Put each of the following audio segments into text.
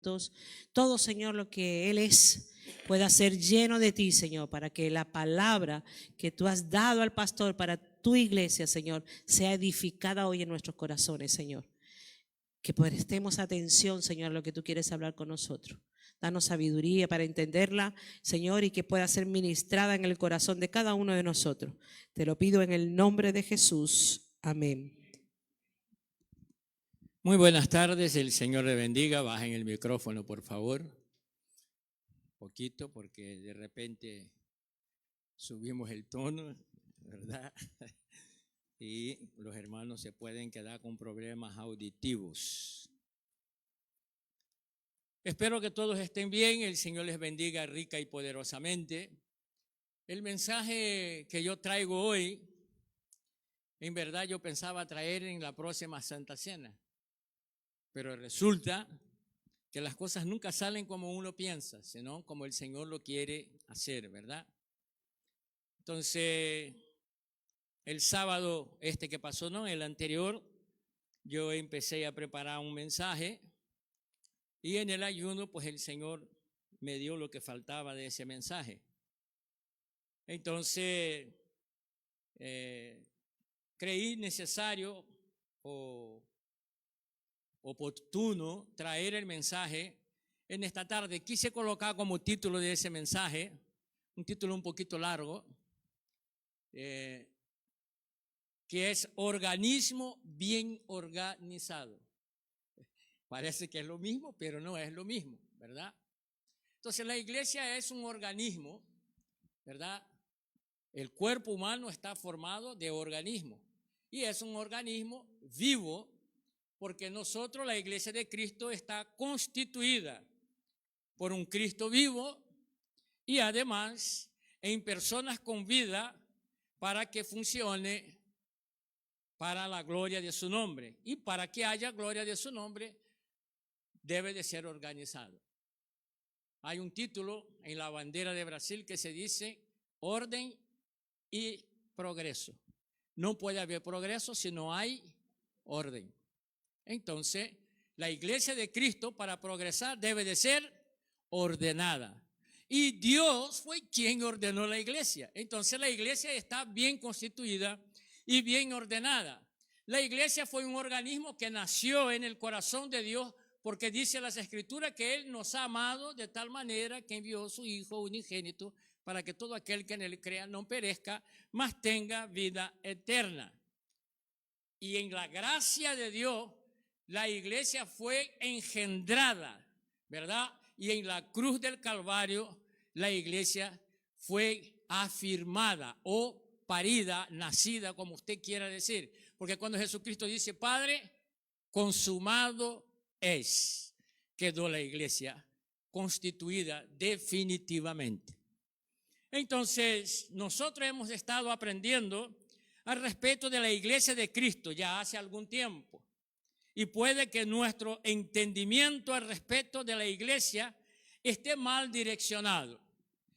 todo, Señor, lo que Él es pueda ser lleno de ti, Señor, para que la palabra que tú has dado al pastor para tu iglesia, Señor, sea edificada hoy en nuestros corazones, Señor. Que prestemos atención, Señor, a lo que tú quieres hablar con nosotros. Danos sabiduría para entenderla, Señor, y que pueda ser ministrada en el corazón de cada uno de nosotros. Te lo pido en el nombre de Jesús. Amén. Muy buenas tardes, el Señor le bendiga. Bajen el micrófono, por favor. Poquito, porque de repente subimos el tono, ¿verdad? Y los hermanos se pueden quedar con problemas auditivos. Espero que todos estén bien, el Señor les bendiga rica y poderosamente. El mensaje que yo traigo hoy, en verdad yo pensaba traer en la próxima Santa Cena, pero resulta que las cosas nunca salen como uno piensa, sino como el Señor lo quiere hacer, ¿verdad? Entonces, el sábado que pasó, no, el anterior, yo empecé a preparar un mensaje y en el ayuno, pues el Señor me dio lo que faltaba de ese mensaje. Entonces, creí necesario o oportuno traer el mensaje en esta tarde. Quise colocar como título de ese mensaje, un título un poquito largo, que es organismo bien organizado. Parece que es lo mismo, pero no es lo mismo, ¿verdad? Entonces la iglesia es un organismo, ¿verdad? El cuerpo humano está formado de organismos y es un organismo vivo porque nosotros, la iglesia de Cristo, está constituida por un Cristo vivo y además en personas con vida para que funcione para la gloria de su nombre. Y para que haya gloria de su nombre, debe de ser organizado. Hay un título en la bandera de Brasil que se dice orden y progreso. No puede haber progreso si no hay orden. Entonces, la iglesia de Cristo para progresar debe de ser ordenada. Y Dios fue quien ordenó la iglesia. Entonces, la iglesia está bien constituida y bien ordenada. La iglesia fue un organismo que nació en el corazón de Dios porque dice las Escrituras que Él nos ha amado de tal manera que envió a su Hijo unigénito para que todo aquel que en Él crea no perezca, mas tenga vida eterna. Y en la gracia de Dios, la iglesia fue engendrada, ¿verdad? Y en la cruz del Calvario, la iglesia fue afirmada o parida, nacida, como usted quiera decir. Porque cuando Jesucristo dice, Padre, consumado es, quedó la iglesia constituida definitivamente. Entonces, nosotros hemos estado aprendiendo al respecto de la iglesia de Cristo ya hace algún tiempo. Y puede que nuestro entendimiento al respecto de la iglesia esté mal direccionado.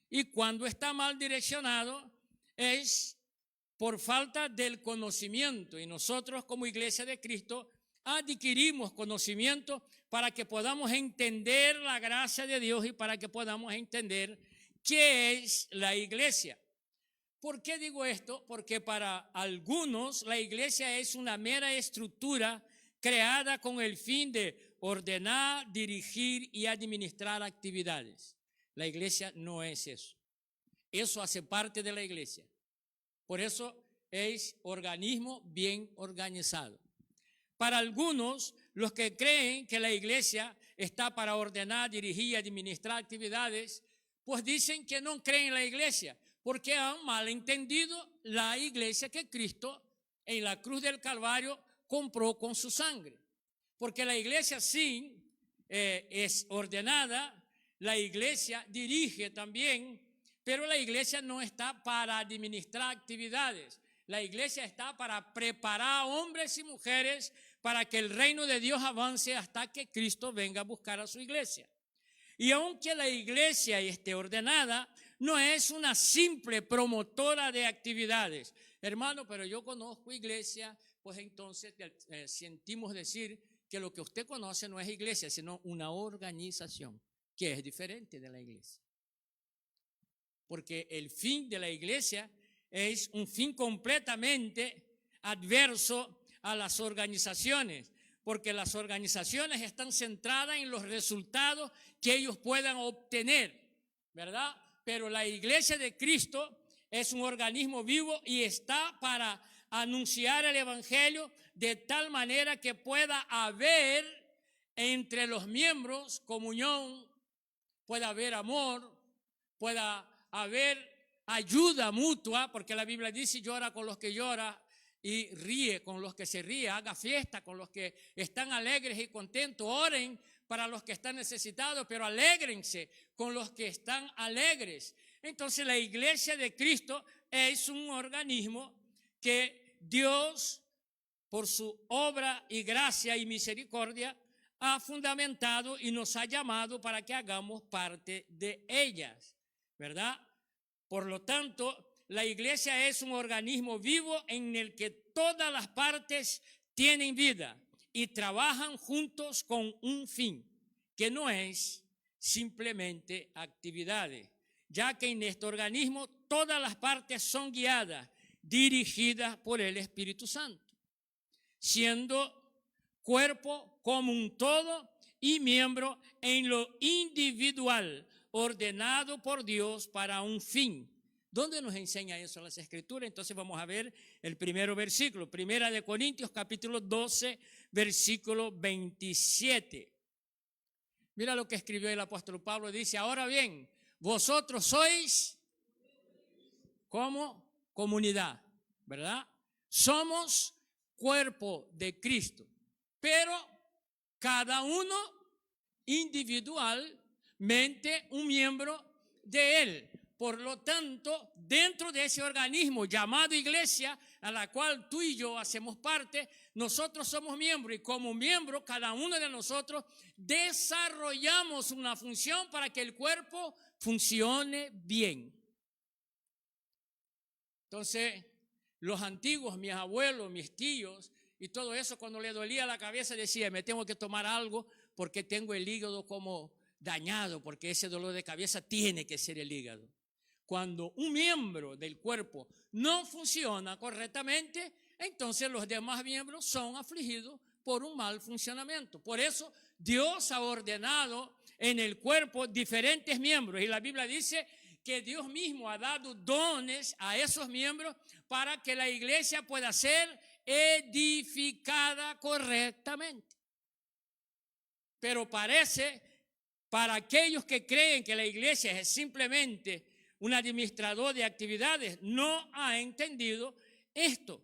Y cuando está mal direccionado es por falta del conocimiento. Y nosotros como iglesia de Cristo adquirimos conocimiento para que podamos entender la gracia de Dios y para que podamos entender qué es la iglesia. ¿Por qué digo esto? Porque para algunos la iglesia es una mera estructura creada con el fin de ordenar, dirigir y administrar actividades. La iglesia no es eso. Eso hace parte de la iglesia. Por eso es organismo bien organizado. Para algunos, los que creen que la iglesia está para ordenar, dirigir y administrar actividades, pues dicen que no creen en la iglesia, porque han malentendido la iglesia que Cristo en la cruz del Calvario compró con su sangre. Porque la iglesia sí es ordenada, la iglesia dirige también, pero la iglesia no está para administrar actividades. La iglesia está para preparar hombres y mujeres para que el reino de Dios avance hasta que Cristo venga a buscar a su iglesia. Y aunque la iglesia esté ordenada, no es una simple promotora de actividades. Hermano, pero yo conozco iglesia, pues entonces sentimos decir que lo que usted conoce no es iglesia, sino una organización, que es diferente de la iglesia. Porque el fin de la iglesia es un fin completamente adverso a las organizaciones, porque las organizaciones están centradas en los resultados que ellos puedan obtener, ¿verdad? Pero la iglesia de Cristo es un organismo vivo y está para anunciar el evangelio de tal manera que pueda haber entre los miembros comunión, pueda haber amor, pueda haber ayuda mutua, porque la Biblia dice: llora con los que lloran y ríe con los que se ríe, haga fiesta con los que están alegres y contentos, oren para los que están necesitados, pero alégrense con los que están alegres. Entonces la iglesia de Cristo es un organismo que Dios, por su obra y gracia y misericordia, ha fundamentado y nos ha llamado para que hagamos parte de ellas, ¿verdad? Por lo tanto, la iglesia es un organismo vivo en el que todas las partes tienen vida y trabajan juntos con un fin, que no es simplemente actividades, ya que en este organismo todas las partes son guiadas, dirigidas por el Espíritu Santo, siendo cuerpo como un todo y miembro en lo individual, ordenado por Dios para un fin. ¿Dónde nos enseña eso las Escrituras? Entonces vamos a ver el primero versículo, Primera de Corintios capítulo 12, versículo 27. Mira lo que escribió el apóstol Pablo, dice: ahora bien, vosotros sois como comunidad, ¿verdad? Somos cuerpo de Cristo, pero cada uno individualmente un miembro de él. Por lo tanto, dentro de ese organismo llamado iglesia, a la cual tú y yo hacemos parte, nosotros somos miembros, y como miembro, cada uno de nosotros desarrollamos una función para que el cuerpo funcione bien. Entonces, los antiguos, mis abuelos, mis tíos y todo eso, cuando le dolía la cabeza decía: me tengo que tomar algo porque tengo el hígado como dañado, porque ese dolor de cabeza tiene que ser el hígado. Cuando un miembro del cuerpo no funciona correctamente, entonces los demás miembros son afligidos por un mal funcionamiento. Por eso Dios ha ordenado en el cuerpo diferentes miembros, y la Biblia dice que Dios mismo ha dado dones a esos miembros para que la iglesia pueda ser edificada correctamente. Pero parece, para aquellos que creen que la iglesia es simplemente un administrador de actividades, no ha entendido esto,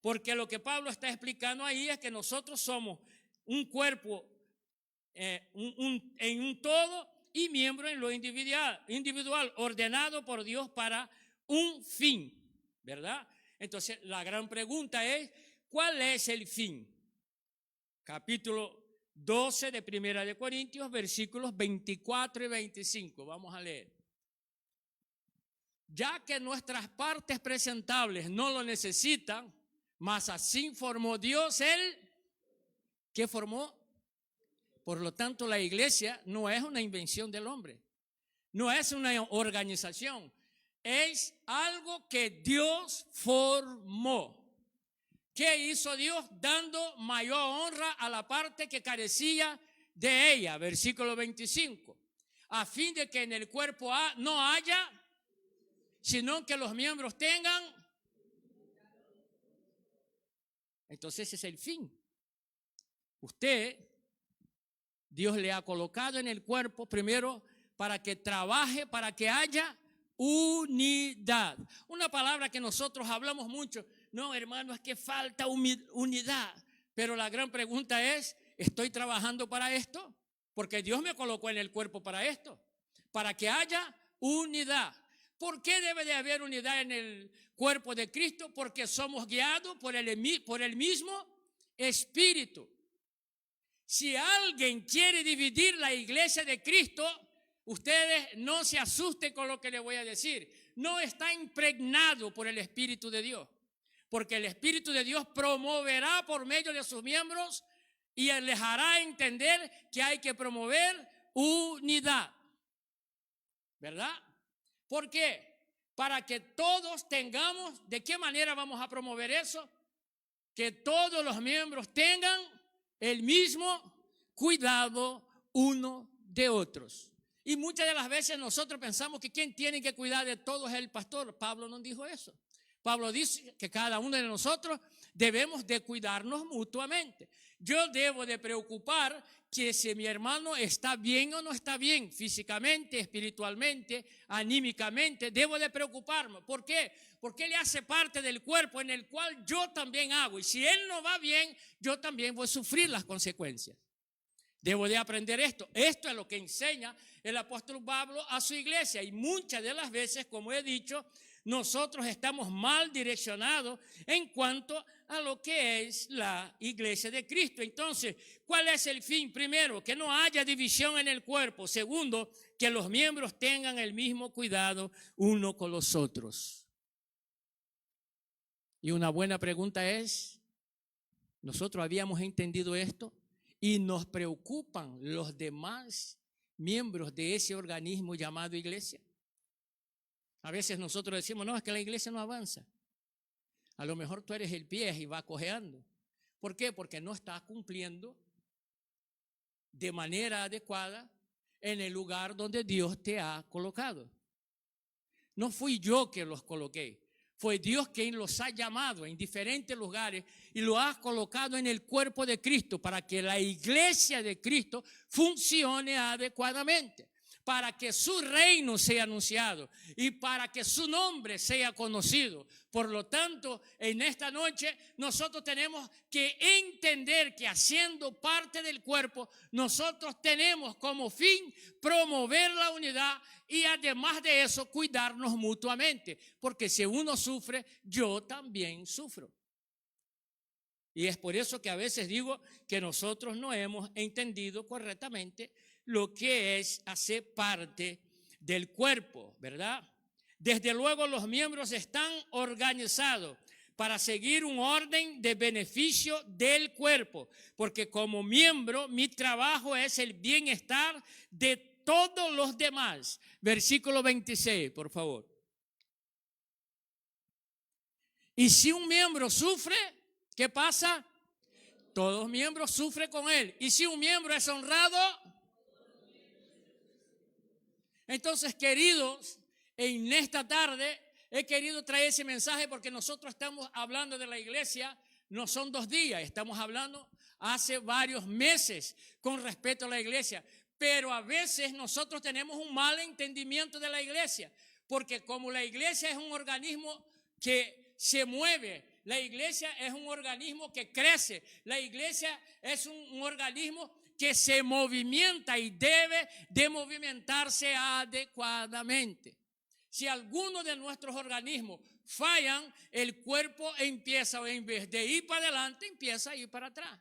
porque lo que Pablo está explicando ahí es que nosotros somos un cuerpo en un todo y miembro en lo individual, ordenado por Dios para un fin, ¿verdad? Entonces la gran pregunta es: ¿cuál es el fin? Capítulo 12 de Primera de Corintios, versículos 24 y 25, vamos a leer. Ya que nuestras partes presentables no lo necesitan, mas así formó Dios él, ¿qué formó? Por lo tanto, la iglesia no es una invención del hombre, no es una organización, es algo que Dios formó. ¿Qué hizo Dios? Dando mayor honra a la parte que carecía de ella, versículo 25, a fin de que en el cuerpo no haya, sino que los miembros tengan. Entonces ese es el fin. Usted, Dios le ha colocado en el cuerpo primero para que trabaje, para que haya unidad. Una palabra que nosotros hablamos mucho: no, hermano, es que falta unidad. Pero la gran pregunta es: ¿estoy trabajando para esto? Porque Dios me colocó en el cuerpo para esto, para que haya unidad. ¿Por qué debe de haber unidad en el cuerpo de Cristo? Porque somos guiados por el mismo Espíritu. Si alguien quiere dividir la iglesia de Cristo, ustedes no se asusten con lo que les voy a decir. No está impregnado por el Espíritu de Dios, porque el Espíritu de Dios promoverá por medio de sus miembros y les hará entender que hay que promover unidad. ¿Verdad? ¿Por qué? Para que todos tengamos, ¿de qué manera vamos a promover eso? Que todos los miembros tengan el mismo cuidado uno de otros. Y muchas de las veces nosotros pensamos que quien tiene que cuidar de todos es el pastor. Pablo no dijo eso. Pablo dice que cada uno de nosotros debemos de cuidarnos mutuamente. Yo debo de preocupar que si mi hermano está bien o no está bien, físicamente, espiritualmente, anímicamente, debo de preocuparme. ¿Por qué? Porque él hace parte del cuerpo en el cual yo también hago. Y si él no va bien, yo también voy a sufrir las consecuencias. Debo de aprender esto. Esto es lo que enseña el apóstol Pablo a su iglesia. Y muchas de las veces, como he dicho, nosotros estamos mal direccionados en cuanto a lo que es la iglesia de Cristo. Entonces, ¿cuál es el fin? Primero, que no haya división en el cuerpo. Segundo, que los miembros tengan el mismo cuidado uno con los otros. Y una buena pregunta es, ¿nosotros habíamos entendido esto? Y nos preocupan los demás miembros de ese organismo llamado iglesia. A veces nosotros decimos, no, es que la iglesia no avanza. A lo mejor tú eres el pie y va cojeando. ¿Por qué? Porque no estás cumpliendo de manera adecuada en el lugar donde Dios te ha colocado. No fui yo que los coloqué. Fue Dios quien los ha llamado en diferentes lugares y lo ha colocado en el cuerpo de Cristo para que la iglesia de Cristo funcione adecuadamente, para que su reino sea anunciado y para que su nombre sea conocido. Por lo tanto, en esta noche nosotros tenemos que entender que haciendo parte del cuerpo, nosotros tenemos como fin promover la unidad y además de eso cuidarnos mutuamente, porque si uno sufre, yo también sufro. Y es por eso que a veces digo que nosotros no hemos entendido correctamente lo que es hacer parte del cuerpo, ¿verdad? Desde luego los miembros están organizados para seguir un orden de beneficio del cuerpo, porque como miembro mi trabajo es el bienestar de todos los demás. Versículo 26, por favor. Y si un miembro sufre, ¿qué pasa? Todos los miembros sufren con él. Y si un miembro es honrado, entonces, queridos, en esta tarde he querido traer ese mensaje porque nosotros estamos hablando de la iglesia, no son 2 días, estamos hablando hace varios meses con respecto a la iglesia, pero a veces nosotros tenemos un mal entendimiento de la iglesia, porque como la iglesia es un organismo que se mueve, la iglesia es un organismo que crece, la iglesia es un organismo que se movimienta y debe de movimentarse adecuadamente. Si alguno de nuestros organismos fallan, el cuerpo empieza, en vez de ir para adelante, empieza a ir para atrás.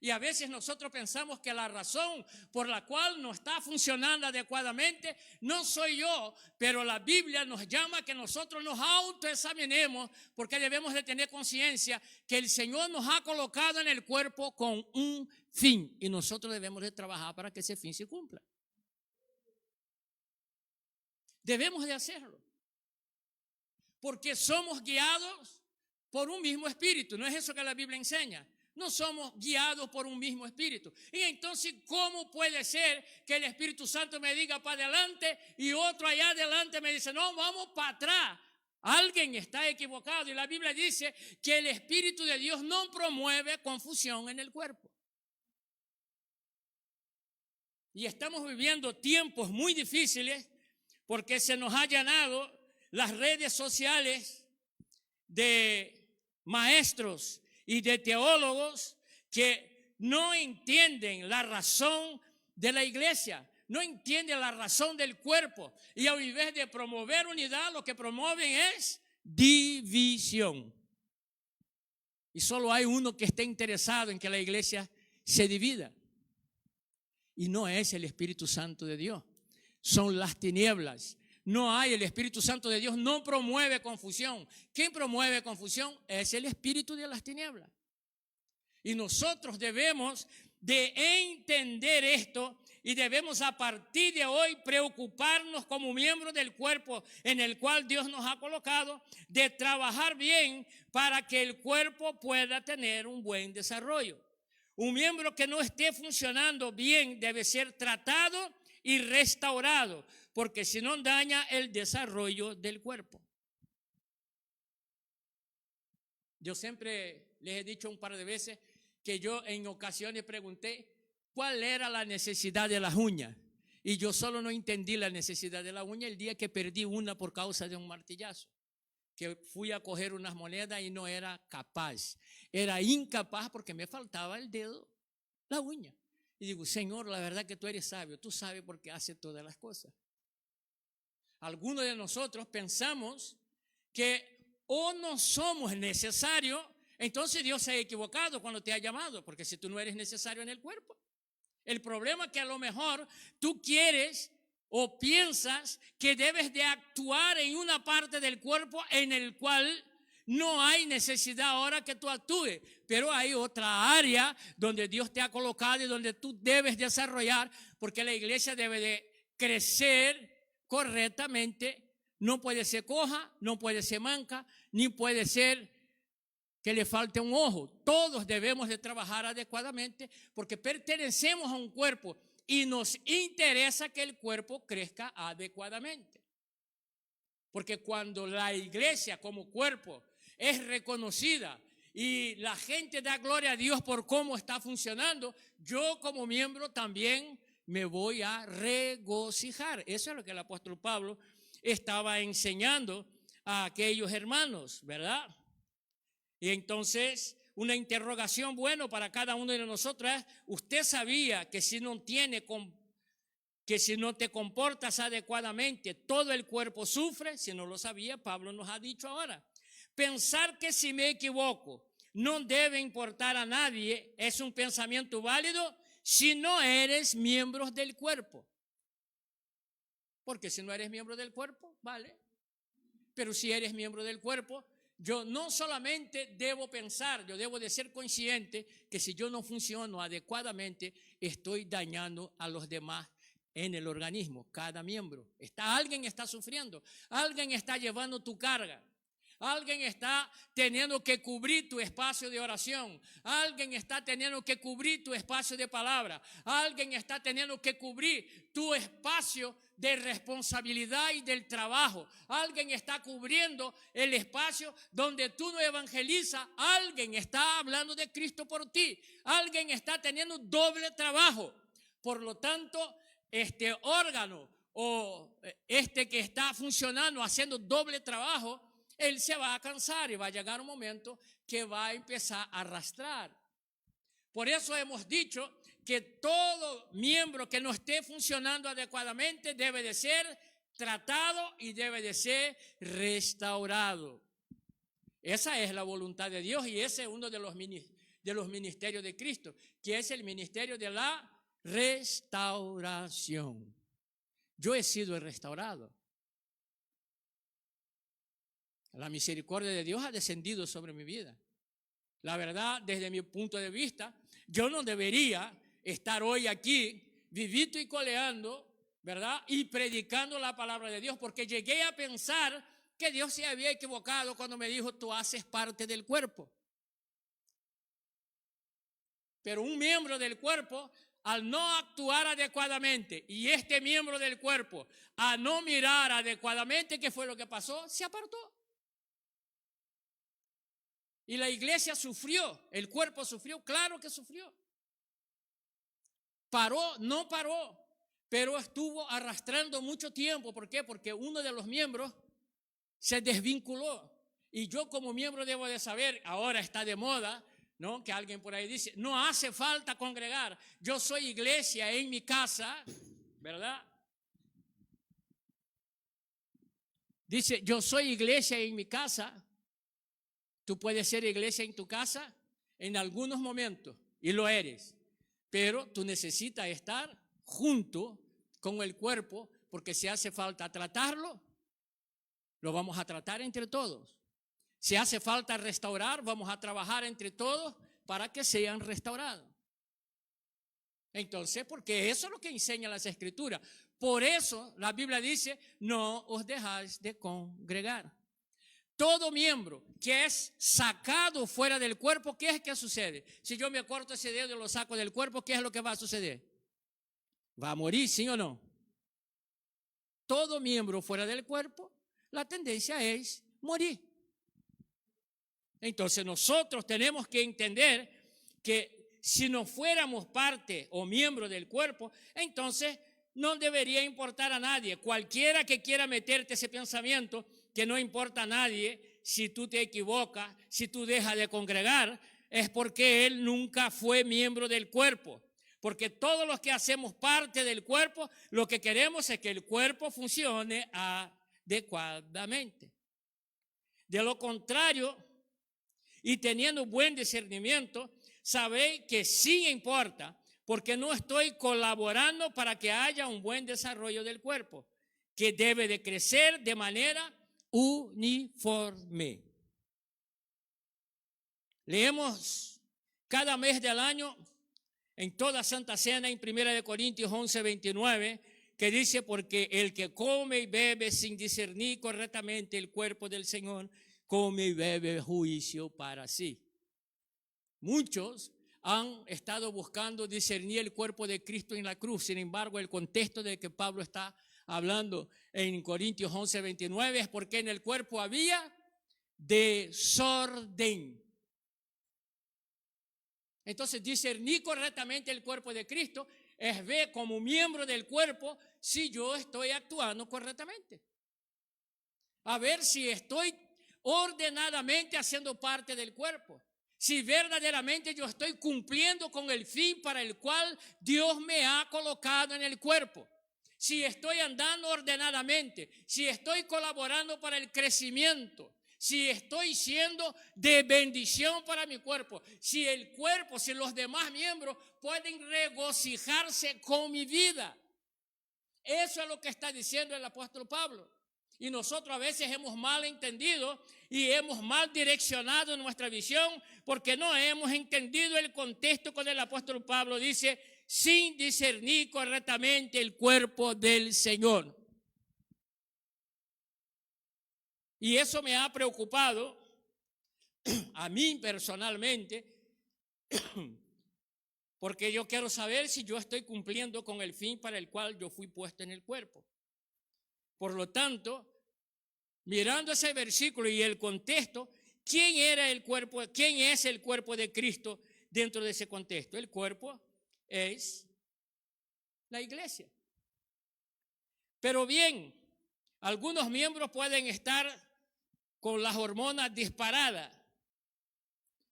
Y a veces nosotros pensamos que la razón por la cual no está funcionando adecuadamente no soy yo, pero la Biblia nos llama a que nosotros nos autoexaminemos, porque debemos de tener conciencia que el Señor nos ha colocado en el cuerpo con un fin y nosotros debemos de trabajar para que ese fin se cumpla. Debemos de hacerlo, porque somos guiados por un mismo espíritu. ¿No es eso que la Biblia enseña? No somos guiados por un mismo espíritu. Y entonces, ¿cómo puede ser que el Espíritu Santo me diga para adelante y otro allá adelante me dice, no, vamos para atrás? Alguien está equivocado. Y la Biblia dice que el Espíritu de Dios no promueve confusión en el cuerpo. Y estamos viviendo tiempos muy difíciles porque se nos ha llenado las redes sociales de maestros y de teólogos que no entienden la razón de la iglesia, no entienden la razón del cuerpo, y en vez de promover unidad, lo que promueven es división. Y solo hay uno que está interesado en que la iglesia se divida, y no es el Espíritu Santo de Dios, son las tinieblas. No hay, el Espíritu Santo de Dios no promueve confusión. ¿Quién promueve confusión? Es el espíritu de las tinieblas. Y nosotros debemos de entender esto y debemos a partir de hoy preocuparnos como miembros del cuerpo en el cual Dios nos ha colocado, de trabajar bien para que el cuerpo pueda tener un buen desarrollo. Un miembro que no esté funcionando bien debe ser tratado y restaurado, porque si no daña el desarrollo del cuerpo. Yo siempre les he dicho un par de veces que yo en ocasiones pregunté cuál era la necesidad de las uñas. Y yo solo no entendí la necesidad de la uña el día que perdí una por causa de un martillazo. Que fui a coger unas monedas y no era capaz. Era incapaz porque me faltaba el dedo, la uña. Y digo, Señor, la verdad que tú eres sabio. Tú sabes por qué haces todas las cosas. Algunos de nosotros pensamos que o no somos necesarios, entonces Dios se ha equivocado cuando te ha llamado, porque si tú no eres necesario en el cuerpo. El problema es que a lo mejor tú quieres o piensas que debes de actuar en una parte del cuerpo en el cual no hay necesidad ahora que tú actúes, pero hay otra área donde Dios te ha colocado y donde tú debes desarrollar, porque la iglesia debe de crecer correctamente. No puede ser coja, no puede ser manca, ni puede ser que le falte un ojo. Todos debemos de trabajar adecuadamente porque pertenecemos a un cuerpo y nos interesa que el cuerpo crezca adecuadamente. Porque cuando la iglesia como cuerpo es reconocida y la gente da gloria a Dios por cómo está funcionando, yo como miembro también me voy a regocijar. Eso es lo que el apóstol Pablo estaba enseñando a aquellos hermanos, ¿verdad? Y entonces una interrogación buena para cada uno de nosotros es: ¿usted sabía que si no te comportas adecuadamente, todo el cuerpo sufre? Si no lo sabía, Pablo nos ha dicho ahora. Pensar que si me equivoco no debe importar a nadie es un pensamiento válido si no eres miembro del cuerpo. Porque si no eres miembro del cuerpo, vale. Pero si eres miembro del cuerpo, yo no solamente debo pensar, yo debo de ser consciente que si yo no funciono adecuadamente, estoy dañando a los demás en el organismo, cada miembro. Alguien está sufriendo, alguien está llevando tu carga. Alguien está teniendo que cubrir tu espacio de oración. Alguien está teniendo que cubrir tu espacio de palabra. Alguien está teniendo que cubrir tu espacio de responsabilidad y del trabajo. Alguien está cubriendo el espacio donde tú no evangelizas. Alguien está hablando de Cristo por ti. Alguien está teniendo doble trabajo. Por lo tanto, este órgano o que está funcionando haciendo doble trabajo, él se va a cansar y va a llegar un momento que va a empezar a arrastrar. Por eso hemos dicho que todo miembro que no esté funcionando adecuadamente debe de ser tratado y debe de ser restaurado. Esa es la voluntad de Dios y ese es uno de los ministerios de Cristo, que es el ministerio de la restauración. Yo he sido restaurado. La misericordia de Dios ha descendido sobre mi vida. La verdad, desde mi punto de vista, yo no debería estar hoy aquí, vivito y coleando, ¿verdad? Y predicando la palabra de Dios, porque llegué a pensar que Dios se había equivocado cuando me dijo: tú haces parte del cuerpo. Pero un miembro del cuerpo, al no actuar adecuadamente, y este miembro del cuerpo, a no mirar adecuadamente, ¿qué fue lo que pasó? Se apartó. Y la iglesia sufrió, el cuerpo sufrió, claro que sufrió. Paró, no paró, pero estuvo arrastrando mucho tiempo. ¿Por qué? Porque uno de los miembros se desvinculó. Y yo como miembro debo de saber, ahora está de moda, ¿no? Que alguien por ahí dice: no hace falta congregar, yo soy iglesia en mi casa, ¿verdad? Dice: yo soy iglesia en mi casa. Tú puedes ser iglesia en tu casa en algunos momentos, y lo eres, pero tú necesitas estar junto con el cuerpo, porque si hace falta tratarlo, lo vamos a tratar entre todos. Si hace falta restaurar, vamos a trabajar entre todos para que sean restaurados. Entonces, porque eso es lo que enseña las Escrituras. Por eso la Biblia dice, no os dejáis de congregar. Todo miembro que es sacado fuera del cuerpo, ¿qué es que sucede? Si yo me corto ese dedo y lo saco del cuerpo, ¿qué es lo que va a suceder? Va a morir, ¿sí o no? Todo miembro fuera del cuerpo, la tendencia es morir. Entonces nosotros tenemos que entender que si no fuéramos parte o miembro del cuerpo, entonces no debería importar a nadie. Cualquiera que quiera meterte ese pensamiento que no importa a nadie, si tú te equivocas, si tú dejas de congregar, es porque él nunca fue miembro del cuerpo. Porque todos los que hacemos parte del cuerpo, lo que queremos es que el cuerpo funcione adecuadamente. De lo contrario, y teniendo buen discernimiento, sabéis que sí importa, porque no estoy colaborando para que haya un buen desarrollo del cuerpo, que debe de crecer de manera uniforme. Leemos cada mes del año en toda Santa Cena en 1 Corintios 11:29, que dice, porque el que come y bebe sin discernir correctamente el cuerpo del Señor, come y bebe juicio para sí. Muchos han estado buscando discernir el cuerpo de Cristo en la cruz. Sin embargo, el contexto de que Pablo está hablando en Corintios 11:29 es porque en el cuerpo había desorden. Entonces, discernir correctamente el cuerpo de Cristo es ver como miembro del cuerpo si yo estoy actuando correctamente. A ver si estoy ordenadamente haciendo parte del cuerpo. Si verdaderamente yo estoy cumpliendo con el fin para el cual Dios me ha colocado en el cuerpo. Si estoy andando ordenadamente, si estoy colaborando para el crecimiento, si estoy siendo de bendición para mi cuerpo, si el cuerpo, si los demás miembros pueden regocijarse con mi vida. Eso es lo que está diciendo el apóstol Pablo. Y nosotros a veces hemos mal entendido y hemos mal direccionado nuestra visión porque no hemos entendido el contexto con el apóstol Pablo. Dice, sin discernir correctamente el cuerpo del Señor. Y eso me ha preocupado a mí personalmente, porque yo quiero saber si yo estoy cumpliendo con el fin para el cual yo fui puesto en el cuerpo. Por lo tanto, mirando ese versículo y el contexto, ¿quién era el cuerpo? ¿Quién es el cuerpo de Cristo dentro de ese contexto? El cuerpo es la iglesia. Pero bien, algunos miembros pueden estar con las hormonas disparadas.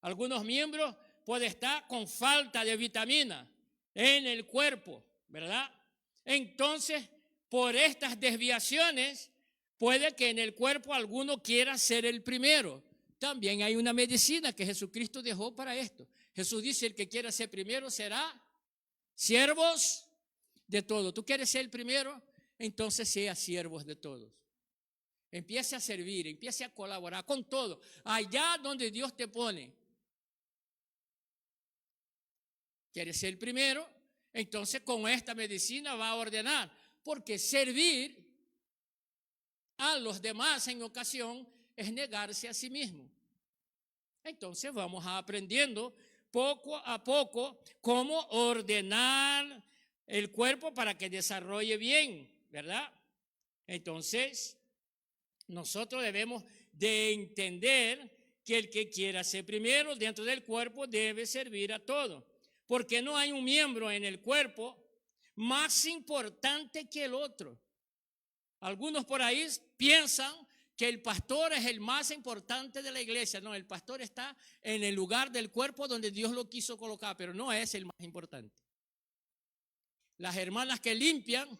Algunos miembros pueden estar con falta de vitamina en el cuerpo, ¿verdad? Entonces, por estas desviaciones, puede que en el cuerpo alguno quiera ser el primero. También hay una medicina que Jesucristo dejó para esto. Jesús dice, el que quiera ser primero será siervos de todos. ¿Tú quieres ser el primero? Entonces sea siervos de todos. Empiece a servir, empiece a colaborar con todo. Allá donde Dios te pone. ¿Quieres ser el primero? Entonces con esta medicina va a ordenar. Porque servir a los demás en ocasión es negarse a sí mismo. Entonces vamos aprendiendo poco a poco cómo ordenar el cuerpo para que desarrolle bien, ¿verdad? Entonces nosotros debemos de entender que el que quiera ser primero dentro del cuerpo debe servir a todos, porque no hay un miembro en el cuerpo más importante que el otro. Algunos por ahí piensan que el pastor es el más importante de la iglesia. No, el pastor está en el lugar del cuerpo donde Dios lo quiso colocar, pero no es el más importante. Las hermanas que limpian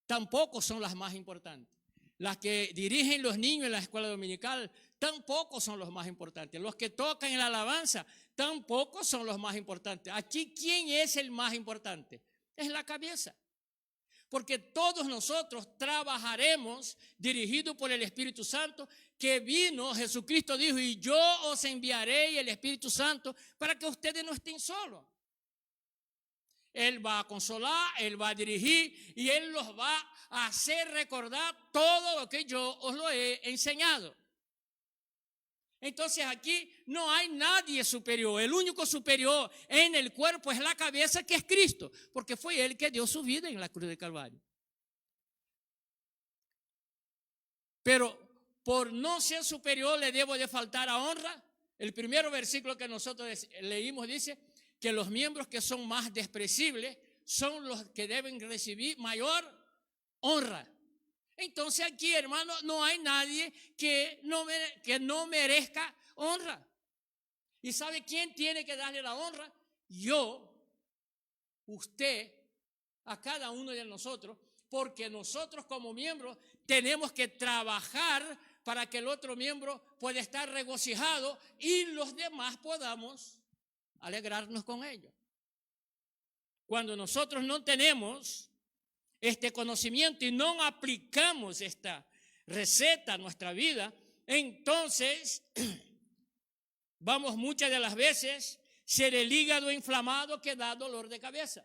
tampoco son las más importantes. Las que dirigen los niños en la escuela dominical tampoco son los más importantes. Los que tocan en la alabanza tampoco son los más importantes. Aquí, ¿quién es el más importante? Es la cabeza. Porque todos nosotros trabajaremos dirigidos por el Espíritu Santo que vino, Jesucristo dijo, y yo os enviaré el Espíritu Santo para que ustedes no estén solos. Él va a consolar, Él va a dirigir y Él los va a hacer recordar todo lo que yo os lo he enseñado. Entonces aquí no hay nadie superior. El único superior en el cuerpo es la cabeza, que es Cristo, porque fue Él que dio su vida en la cruz del Calvario. Pero por no ser superior le debo de faltar a honra. El primer versículo que nosotros leímos dice que los miembros que son más despreciables son los que deben recibir mayor honra. Entonces aquí, hermano, no hay nadie que no merezca honra. ¿Y sabe quién tiene que darle la honra? Yo, usted, a cada uno de nosotros, porque nosotros como miembros tenemos que trabajar para que el otro miembro pueda estar regocijado y los demás podamos alegrarnos con ellos. Cuando nosotros no tenemos este conocimiento y no aplicamos esta receta a nuestra vida, entonces vamos muchas de las veces ser el hígado inflamado que da dolor de cabeza.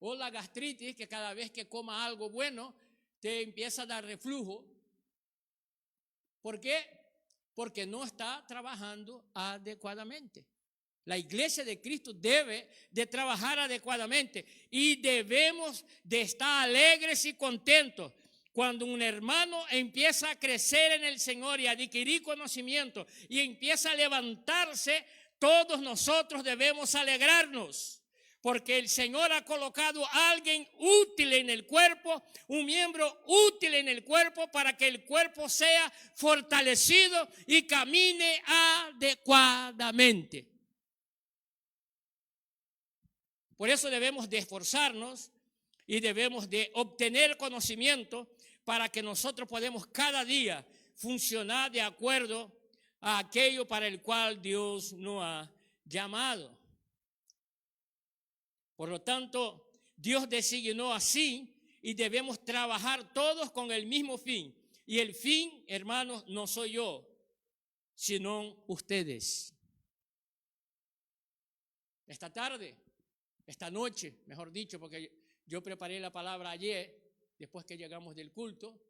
O la gastritis, que cada vez que coma algo bueno te empieza a dar reflujo. ¿Por qué? Porque no está trabajando adecuadamente. La iglesia de Cristo debe de trabajar adecuadamente y debemos de estar alegres y contentos. Cuando un hermano empieza a crecer en el Señor y a adquirir conocimiento y empieza a levantarse, todos nosotros debemos alegrarnos. Porque el Señor ha colocado a alguien útil en el cuerpo, un miembro útil en el cuerpo, para que el cuerpo sea fortalecido y camine adecuadamente. Por eso debemos de esforzarnos y debemos de obtener conocimiento para que nosotros podamos cada día funcionar de acuerdo a aquello para el cual Dios nos ha llamado. Por lo tanto, Dios designó así y debemos trabajar todos con el mismo fin. Y el fin, hermanos, no soy yo, sino ustedes. Esta tarde, esta noche, mejor dicho, porque yo preparé la palabra ayer, después que llegamos del culto.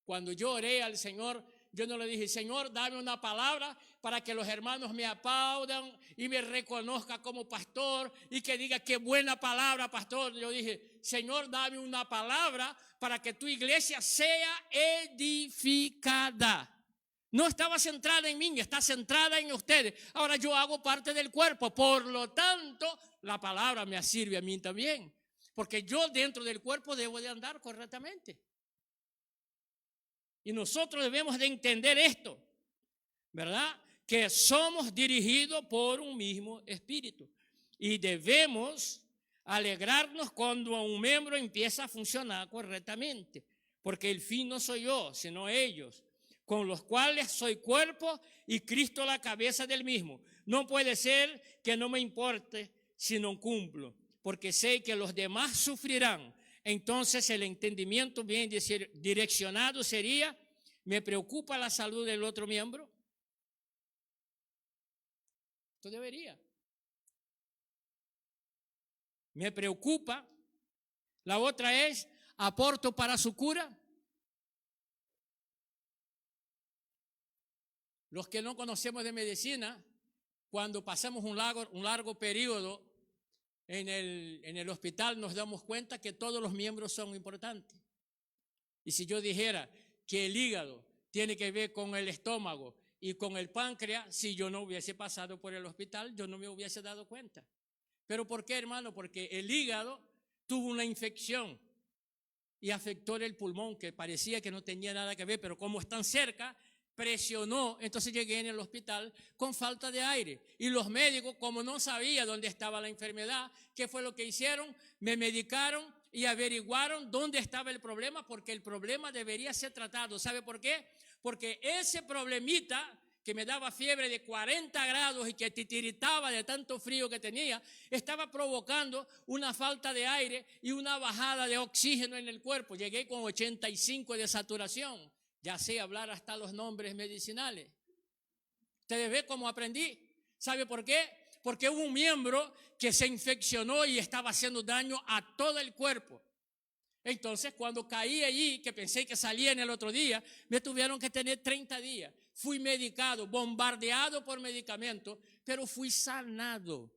Cuando yo oré al Señor, yo no le dije, Señor, dame una palabra para que los hermanos me aplaudan y me reconozcan como pastor y que diga qué buena palabra, pastor. Yo dije, Señor, dame una palabra para que tu iglesia sea edificada. No estaba centrada en mí, está centrada en ustedes. Ahora yo hago parte del cuerpo, por lo tanto, la palabra me sirve a mí también. Porque yo dentro del cuerpo debo de andar correctamente. Y nosotros debemos de entender esto, ¿verdad? Que somos dirigidos por un mismo espíritu. Y debemos alegrarnos cuando un miembro empieza a funcionar correctamente. Porque el fin no soy yo, sino ellos, con los cuales soy cuerpo y Cristo la cabeza del mismo. No puede ser que no me importe si no cumplo, porque sé que los demás sufrirán. Entonces el entendimiento bien direccionado sería, ¿me preocupa la salud del otro miembro? Esto debería. ¿Me preocupa? La otra es, ¿aporto para su cura? Los que no conocemos de medicina, cuando pasamos un largo periodo en el hospital, nos damos cuenta que todos los miembros son importantes. Y si yo dijera que el hígado tiene que ver con el estómago y con el páncreas, si yo no hubiese pasado por el hospital, yo no me hubiese dado cuenta. ¿Pero por qué, hermano? Porque el hígado tuvo una infección y afectó el pulmón, que parecía que no tenía nada que ver, pero como están cerca, presionó. Entonces llegué en el hospital con falta de aire. Y los médicos, como no sabía dónde estaba la enfermedad, ¿qué fue lo que hicieron? Me medicaron y averiguaron dónde estaba el problema, porque el problema debería ser tratado. ¿Sabe por qué? Porque ese problemita que me daba fiebre de 40 grados y que titiritaba de tanto frío que tenía, estaba provocando una falta de aire y una bajada de oxígeno en el cuerpo. Llegué con 85 de saturación. Ya sé hablar hasta los nombres medicinales. Ustedes ven cómo aprendí. ¿Sabe por qué? Porque hubo un miembro que se infeccionó y estaba haciendo daño a todo el cuerpo. Entonces, cuando caí allí, que pensé que salía en el otro día, me tuvieron que tener 30 días. Fui medicado, bombardeado por medicamentos, pero fui sanado.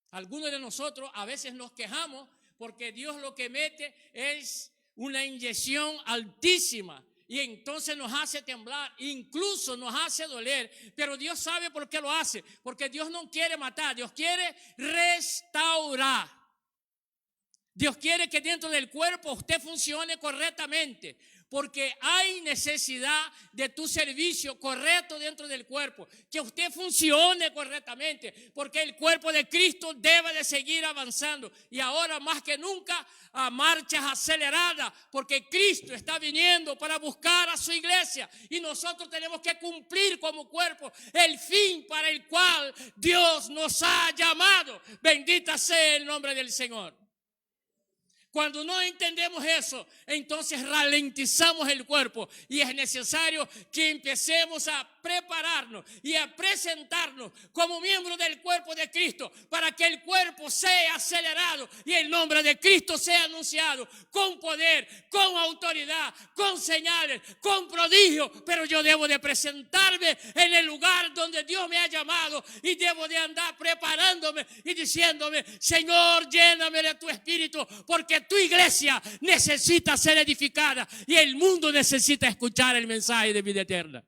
Algunos de nosotros a veces nos quejamos porque Dios lo que mete es una inyección altísima y entonces nos hace temblar, incluso nos hace doler, pero Dios sabe por qué lo hace, porque Dios no quiere matar, Dios quiere restaurar. Dios quiere que dentro del cuerpo usted funcione correctamente, porque hay necesidad de tu servicio correcto dentro del cuerpo, que usted funcione correctamente, porque el cuerpo de Cristo debe de seguir avanzando y ahora más que nunca a marchas aceleradas, porque Cristo está viniendo para buscar a su iglesia y nosotros tenemos que cumplir como cuerpo el fin para el cual Dios nos ha llamado. Bendita sea el nombre del Señor. Cuando no entendemos eso, entonces ralentizamos el cuerpo y es necesario que empecemos a prepararnos y a presentarnos como miembros del cuerpo de Cristo para que el cuerpo sea acelerado y el nombre de Cristo sea anunciado con poder, con autoridad, con señales, con prodigios. Pero yo debo de presentarme en el lugar donde Dios me ha llamado y debo de andar preparándome y diciéndome: Señor, lléname de tu espíritu, porque tu iglesia necesita ser edificada y el mundo necesita escuchar el mensaje de vida eterna.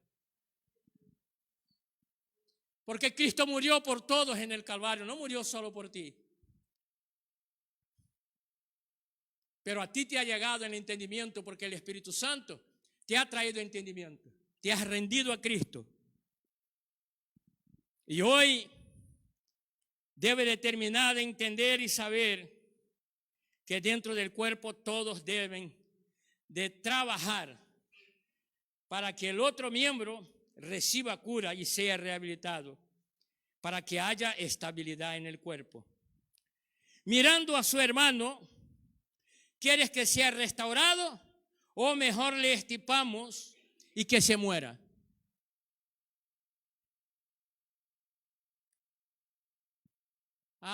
Porque Cristo murió por todos en el Calvario, no murió solo por ti. Pero a ti te ha llegado el entendimiento porque el Espíritu Santo te ha traído entendimiento. Te has rendido a Cristo. Y hoy debe de terminar de entender y saber que dentro del cuerpo todos deben de trabajar para que el otro miembro reciba cura y sea rehabilitado, para que haya estabilidad en el cuerpo. Mirando a su hermano, ¿quieres que sea restaurado o mejor le estipamos y que se muera?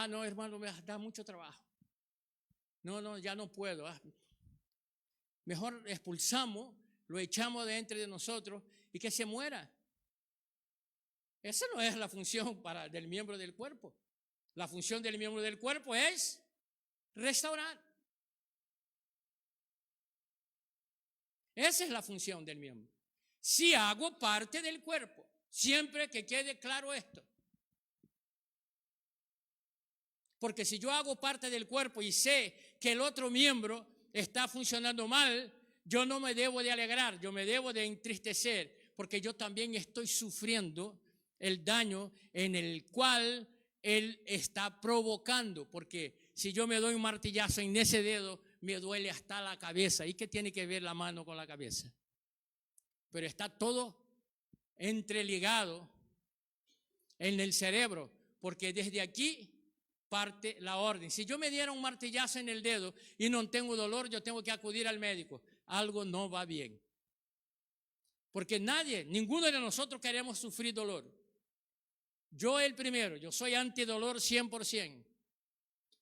No, hermano, me da mucho trabajo. No, ya no puedo. Mejor expulsamos, lo echamos de entre de nosotros y que se muera. Esa no es la función del miembro del cuerpo. La función del miembro del cuerpo es restaurar. Esa es la función del miembro. Si hago parte del cuerpo, siempre que quede claro esto. Porque si yo hago parte del cuerpo y sé que el otro miembro está funcionando mal, yo no me debo de alegrar, yo me debo de entristecer, porque yo también estoy sufriendo el daño en el cual él está provocando. Porque si yo me doy un martillazo en ese dedo, me duele hasta la cabeza. ¿Y qué tiene que ver la mano con la cabeza? Pero está todo entreligado en el cerebro, porque desde aquí parte la orden. Si yo me diera un martillazo en el dedo y no tengo dolor, yo tengo que acudir al médico. Algo no va bien. Porque ninguno de nosotros queremos sufrir dolor. Yo el primero, yo soy antidolor 100%.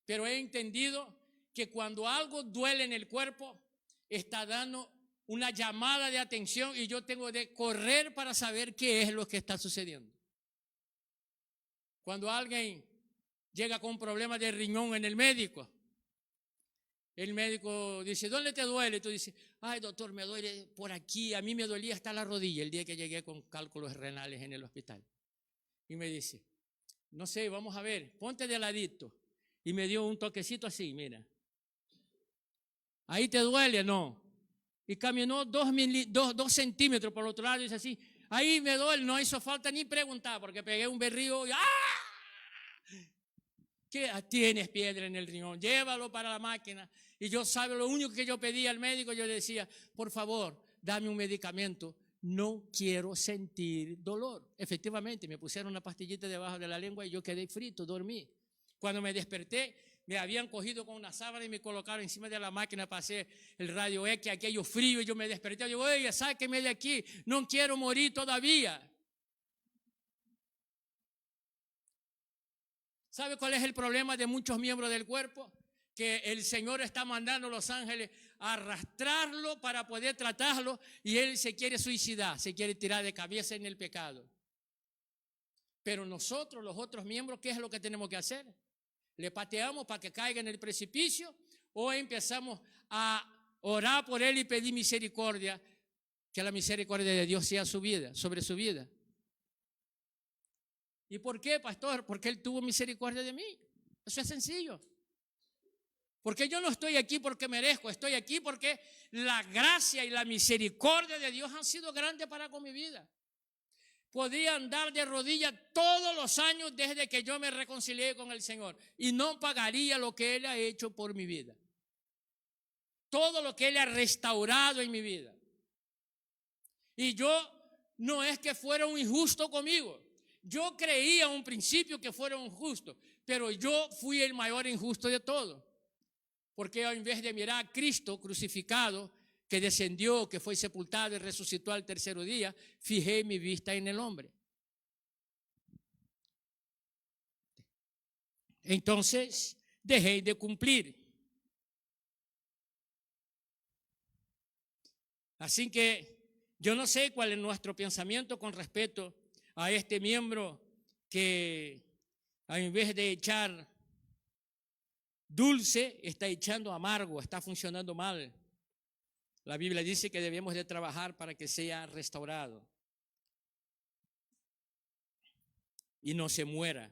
Pero he entendido que cuando algo duele en el cuerpo, está dando una llamada de atención y yo tengo de correr para saber qué es lo que está sucediendo. Cuando alguien llega con un problema de riñón en el médico dice: ¿dónde te duele? Y tú dices: ay, doctor, me duele por aquí. A mí me dolía hasta la rodilla el día que llegué con cálculos renales en el hospital. Y me dice: no sé, vamos a ver, ponte de ladito. Y me dio un toquecito así, mira. ¿Ahí te duele? No. Y caminó 2 centímetros por el otro lado y dice así: ahí me duele. No hizo falta ni preguntar porque pegué un berrío y ¿qué tienes? Piedra en el riñón, llévalo para la máquina. Y yo lo único que yo pedía al médico, yo le decía: por favor, dame un medicamento, no quiero sentir dolor. Efectivamente, me pusieron una pastillita debajo de la lengua y yo quedé frito, dormí. Cuando me desperté, me habían cogido con una sábana y me colocaron encima de la máquina para hacer el radio X, aquello frío, y yo me desperté. Yo digo: oye, sáqueme de aquí, no quiero morir todavía. ¿Sabe cuál es el problema de muchos miembros del cuerpo? Que el Señor está mandando a los ángeles a arrastrarlo para poder tratarlo y él se quiere suicidar, se quiere tirar de cabeza en el pecado. Pero nosotros, los otros miembros, ¿qué es lo que tenemos que hacer? ¿Le pateamos para que caiga en el precipicio o empezamos a orar por él y pedir misericordia? Que la misericordia de Dios sea sobre su vida. ¿Y por qué, pastor? Porque él tuvo misericordia de mí. Eso es sencillo. Porque yo no estoy aquí porque merezco, estoy aquí porque la gracia y la misericordia de Dios han sido grandes para con mi vida. Podría andar de rodillas todos los años desde que yo me reconcilié con el Señor y no pagaría lo que Él ha hecho por mi vida. Todo lo que Él ha restaurado en mi vida. Y yo no es que fuera un injusto conmigo. Yo creía en un principio que fuera un injusto, pero yo fui el mayor injusto de todos. Porque en vez de mirar a Cristo crucificado, que descendió, que fue sepultado y resucitó al tercer día, fijé mi vista en el hombre. Entonces, dejé de cumplir. Así que yo no sé cuál es nuestro pensamiento con respecto a este miembro que en vez de echar dulce, está echando amargo, está funcionando mal. La Biblia dice que debemos de trabajar para que sea restaurado y no se muera.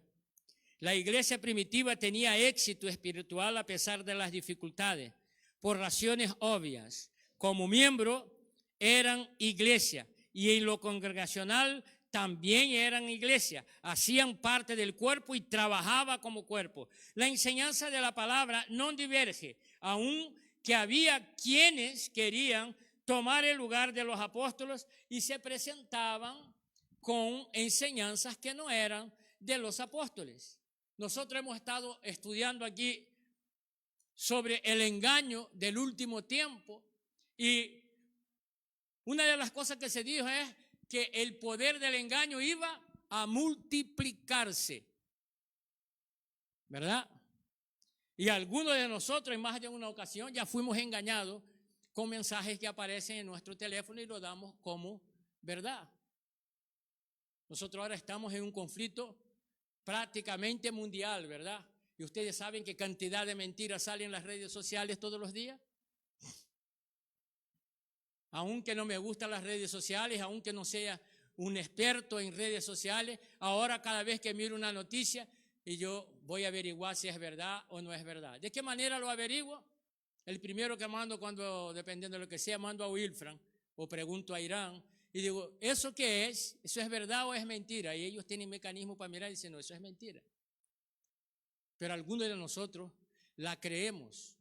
La iglesia primitiva tenía éxito espiritual a pesar de las dificultades, por razones obvias. Como miembro eran iglesia y en lo congregacional también eran iglesia, hacían parte del cuerpo y trabajaban como cuerpo. La enseñanza de la palabra no diverge, aun que había quienes querían tomar el lugar de los apóstoles y se presentaban con enseñanzas que no eran de los apóstoles. Nosotros hemos estado estudiando aquí sobre el engaño del último tiempo y una de las cosas que se dijo es que el poder del engaño iba a multiplicarse, ¿verdad? Y algunos de nosotros en más de una ocasión ya fuimos engañados con mensajes que aparecen en nuestro teléfono y lo damos como verdad. Nosotros ahora estamos en un conflicto prácticamente mundial, ¿verdad? Y ustedes saben qué cantidad de mentiras salen en las redes sociales todos los días. Aunque no me gustan las redes sociales, aunque no sea un experto en redes sociales, ahora cada vez que miro una noticia y yo voy a averiguar si es verdad o no es verdad. ¿De qué manera lo averiguo? El primero que mando cuando, dependiendo de lo que sea, mando a Wilfran o pregunto a Irán y digo, ¿eso qué es? ¿Eso es verdad o es mentira? Y ellos tienen mecanismo para mirar y dicen, no, eso es mentira. Pero algunos de nosotros la creemos.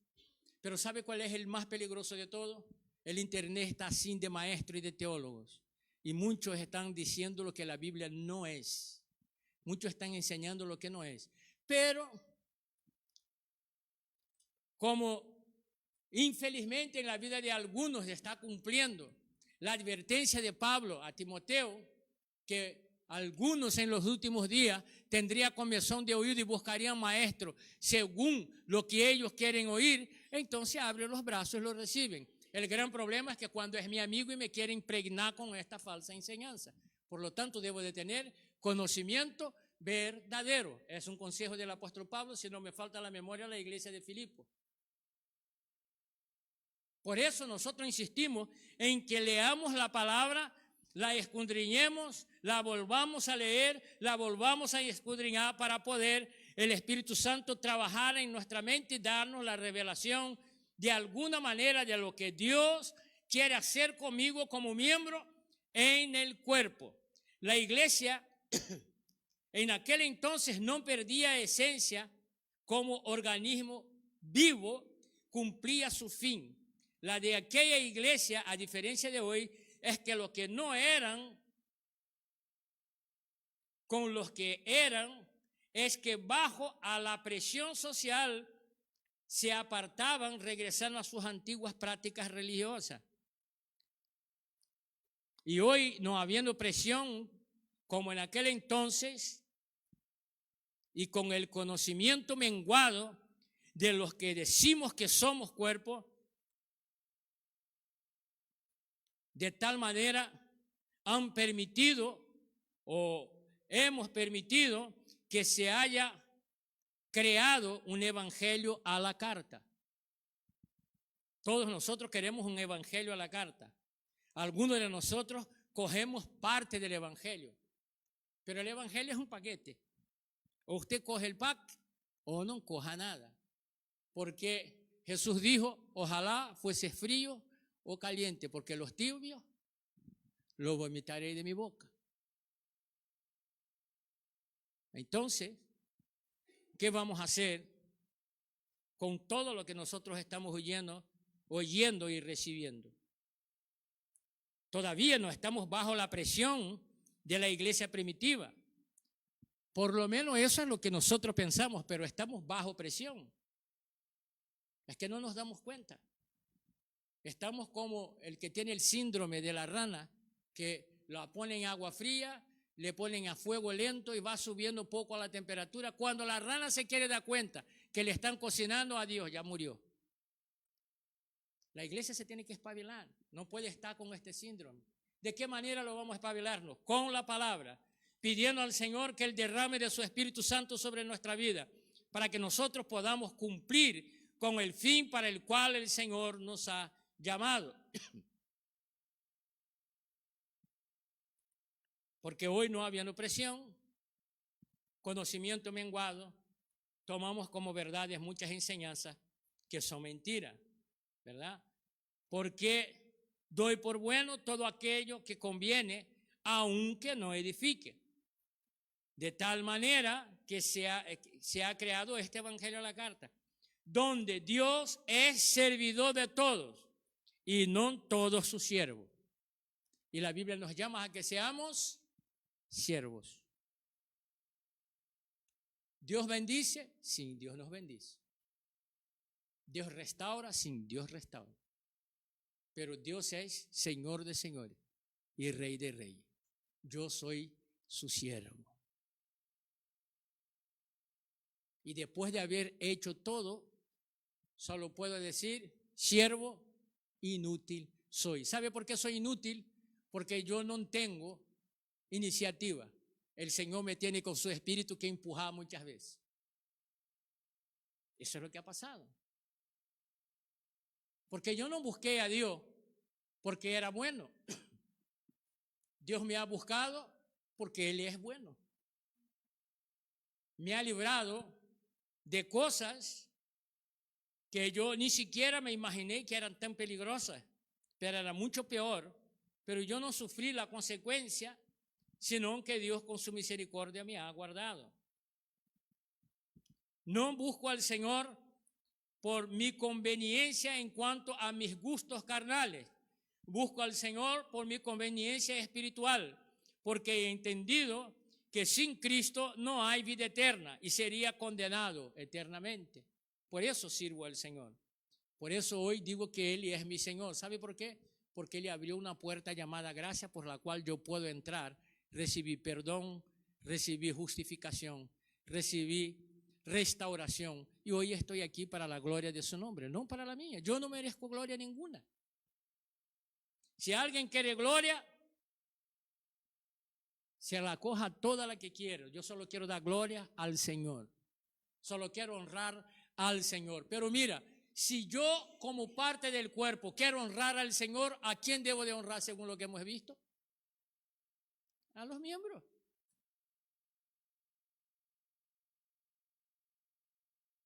Pero ¿sabe cuál es el más peligroso de todo? El internet está sin de maestros y de teólogos. Y muchos están diciendo lo que la Biblia no es. Muchos están enseñando lo que no es. Pero, como infelizmente en la vida de algunos se está cumpliendo la advertencia de Pablo a Timoteo, que algunos en los últimos días tendrían comezón de oído y buscarían maestros según lo que ellos quieren oír, entonces abren los brazos y lo reciben. El gran problema es que cuando es mi amigo y me quiere impregnar con esta falsa enseñanza. Por lo tanto, debo de tener conocimiento verdadero. Es un consejo del apóstol Pablo, si no me falta la memoria, a la iglesia de Filipo. Por eso nosotros insistimos en que leamos la palabra, la escudriñemos, la volvamos a leer, la volvamos a escudriñar para poder el Espíritu Santo trabajar en nuestra mente y darnos la revelación de alguna manera de lo que Dios quiere hacer conmigo como miembro en el cuerpo. La iglesia en aquel entonces no perdía esencia como organismo vivo, cumplía su fin. La de aquella iglesia, a diferencia de hoy, es que los que no eran con los que eran, es que bajo a la presión social se apartaban regresando a sus antiguas prácticas religiosas. Y hoy, no habiendo presión como en aquel entonces, y con el conocimiento menguado de los que decimos que somos cuerpo, de tal manera han permitido o hemos permitido que se haya creado un evangelio a la carta. Todos nosotros queremos un evangelio a la carta. Algunos de nosotros cogemos parte del evangelio, pero el evangelio es un paquete. O usted coge el pack o no coja nada. Porque Jesús dijo, ojalá fuese frío o caliente, porque los tibios los vomitaré de mi boca. Entonces, ¿qué vamos a hacer con todo lo que nosotros estamos oyendo y recibiendo? Todavía no estamos bajo la presión de la iglesia primitiva. Por lo menos eso es lo que nosotros pensamos, pero estamos bajo presión. Es que no nos damos cuenta. Estamos como el que tiene el síndrome de la rana, que la ponen en agua fría, le ponen a fuego lento y va subiendo poco a la temperatura. Cuando la rana se quiere dar cuenta que le están cocinando, adiós, ya murió. La iglesia se tiene que espabilar, no puede estar con este síndrome. ¿De qué manera lo vamos a espabilarnos? Con la palabra, pidiendo al Señor que Él derrame de su Espíritu Santo sobre nuestra vida, para que nosotros podamos cumplir con el fin para el cual el Señor nos ha llamado. Porque hoy, no habiendo presión, conocimiento menguado, tomamos como verdades muchas enseñanzas que son mentiras, ¿verdad? Porque doy por bueno todo aquello que conviene, aunque no edifique. De tal manera que se ha creado este evangelio a la carta, donde Dios es servidor de todos y no todos sus siervos. Y la Biblia nos llama a que seamos siervos. Dios bendice sin Dios nos bendice. Dios restaura sin Dios restaura. Pero Dios es Señor de señores y Rey de reyes. Yo soy su siervo. Y después de haber hecho todo, solo puedo decir, siervo inútil soy. ¿Sabe por qué soy inútil? Porque yo no tengo iniciativa. El Señor me tiene con su espíritu que empujar muchas veces. Eso es lo que ha pasado. Porque yo no busqué a Dios porque era bueno. Dios me ha buscado porque Él es bueno. Me ha librado de cosas que yo ni siquiera me imaginé que eran tan peligrosas, pero era mucho peor. Pero yo no sufrí la consecuencia, sino que Dios con su misericordia me ha guardado. No busco al Señor por mi conveniencia en cuanto a mis gustos carnales. Busco al Señor por mi conveniencia espiritual, porque he entendido que sin Cristo no hay vida eterna y sería condenado eternamente. Por eso sirvo al Señor. Por eso hoy digo que Él es mi Señor. ¿Sabe por qué? Porque Él abrió una puerta llamada gracia por la cual yo puedo entrar, recibir perdón, recibir justificación, recibir restauración. Y hoy estoy aquí para la gloria de su nombre, no para la mía. Yo no merezco gloria ninguna. Si alguien quiere gloria, se la coja toda la que quiera. Yo solo quiero dar gloria al Señor. Solo quiero honrar al Señor. Pero mira, si yo como parte del cuerpo quiero honrar al Señor, ¿a quién debo de honrar según lo que hemos visto? A los miembros.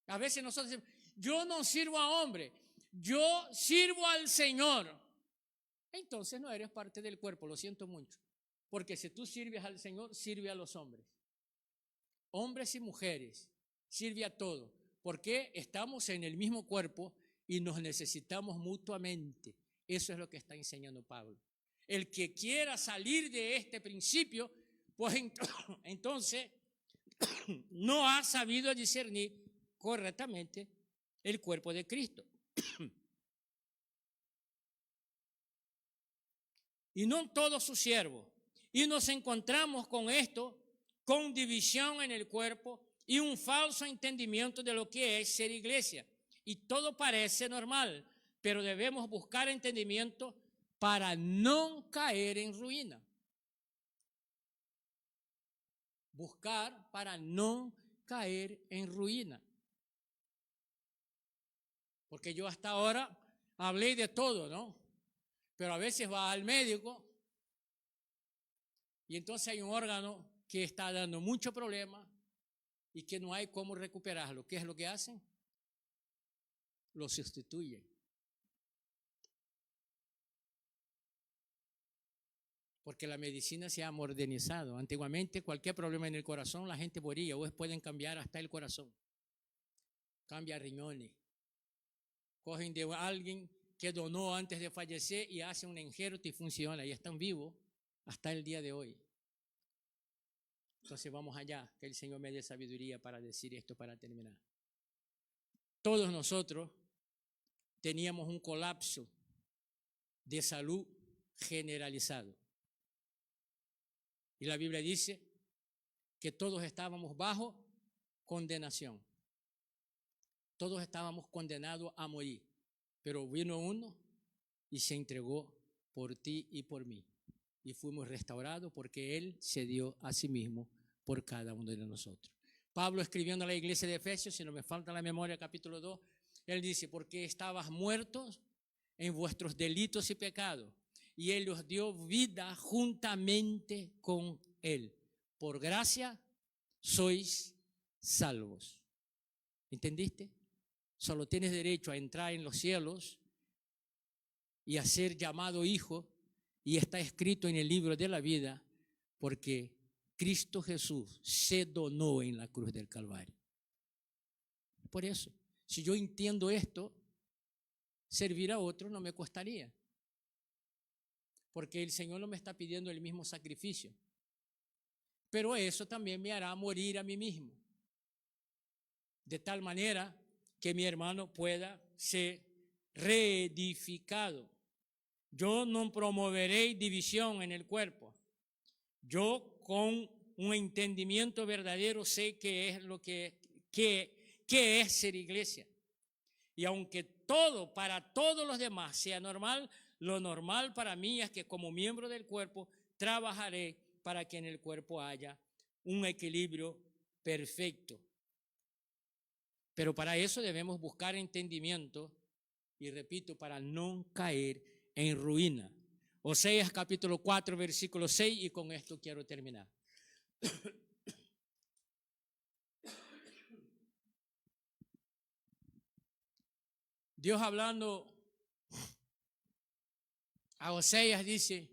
A veces nosotros decimos, yo no sirvo a hombre, yo sirvo al Señor. Entonces no eres parte del cuerpo, lo siento mucho. Porque si tú sirves al Señor, sirve a los hombres. Hombres y mujeres, sirve a todos. Porque estamos en el mismo cuerpo y nos necesitamos mutuamente. Eso es lo que está enseñando Pablo. El que quiera salir de este principio, pues entonces no ha sabido discernir correctamente el cuerpo de Cristo. Y no todos sus siervos. Y nos encontramos con esto, con división en el cuerpo, y un falso entendimiento de lo que es ser iglesia. Y todo parece normal, pero debemos buscar entendimiento para no caer en ruina. Buscar para no caer en ruina. Porque yo hasta ahora hablé de todo, ¿no? Pero a veces va al médico y entonces hay un órgano que está dando mucho problema y que no hay cómo recuperarlo. ¿Qué es lo que hacen? Lo sustituyen. Porque la medicina se ha modernizado. Antiguamente cualquier problema en el corazón la gente moría. Hoy pueden cambiar hasta el corazón. Cambia riñones. Cogen de alguien que donó antes de fallecer y hacen un injerto y funciona. Y están vivos hasta el día de hoy. Entonces vamos allá, que el Señor me dé sabiduría para decir esto para terminar. Todos nosotros teníamos un colapso de salud generalizado. Y la Biblia dice que todos estábamos bajo condenación. Todos estábamos condenados a morir. Pero vino uno y se entregó por ti y por mí. Y fuimos restaurados porque Él se dio a sí mismo por cada uno de nosotros. Pablo, escribiendo a la iglesia de Efesios, si no me falta la memoria, capítulo 2, él dice, porque estabas muertos en vuestros delitos y pecados, y Él os dio vida juntamente con Él. Por gracia sois salvos. ¿Entendiste? Solo tienes derecho a entrar en los cielos y a ser llamado hijo, y está escrito en el libro de la vida, porque Cristo Jesús se donó en la cruz del Calvario. Por eso, si yo entiendo esto, servir a otro no me costaría. Porque el Señor no me está pidiendo el mismo sacrificio. Pero eso también me hará morir a mí mismo. De tal manera que mi hermano pueda ser reedificado. Yo no promoveré división en el cuerpo. Yo con un entendimiento verdadero sé qué es lo que es ser iglesia. Y aunque todo para todos los demás sea normal, lo normal para mí es que como miembro del cuerpo trabajaré para que en el cuerpo haya un equilibrio perfecto. Pero para eso debemos buscar entendimiento y repito, para no caer en ruina. Oseas capítulo 4, versículo 6 y con esto quiero terminar. Dios hablando a Oseas dice,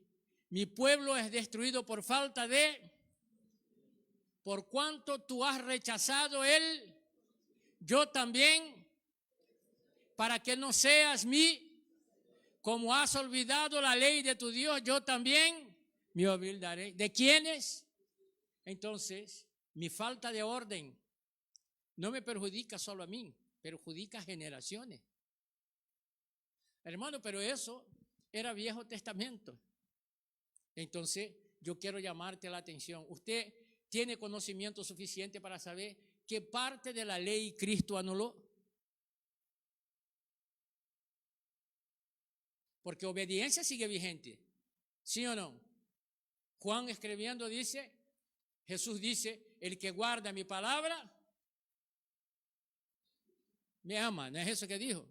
mi pueblo es destruido por falta de, por cuanto tú has rechazado él, yo también, para que no seas como has olvidado la ley de tu Dios, yo también me olvidaré. ¿De quiénes? Entonces, mi falta de orden no me perjudica solo a mí, perjudica a generaciones. Hermano, pero eso era Viejo Testamento. Entonces, yo quiero llamarte la atención. Usted tiene conocimiento suficiente para saber qué parte de la ley Cristo anuló. Porque obediencia sigue vigente, ¿sí o no? Juan escribiendo dice, Jesús dice, el que guarda mi palabra, me ama. ¿No es eso que dijo?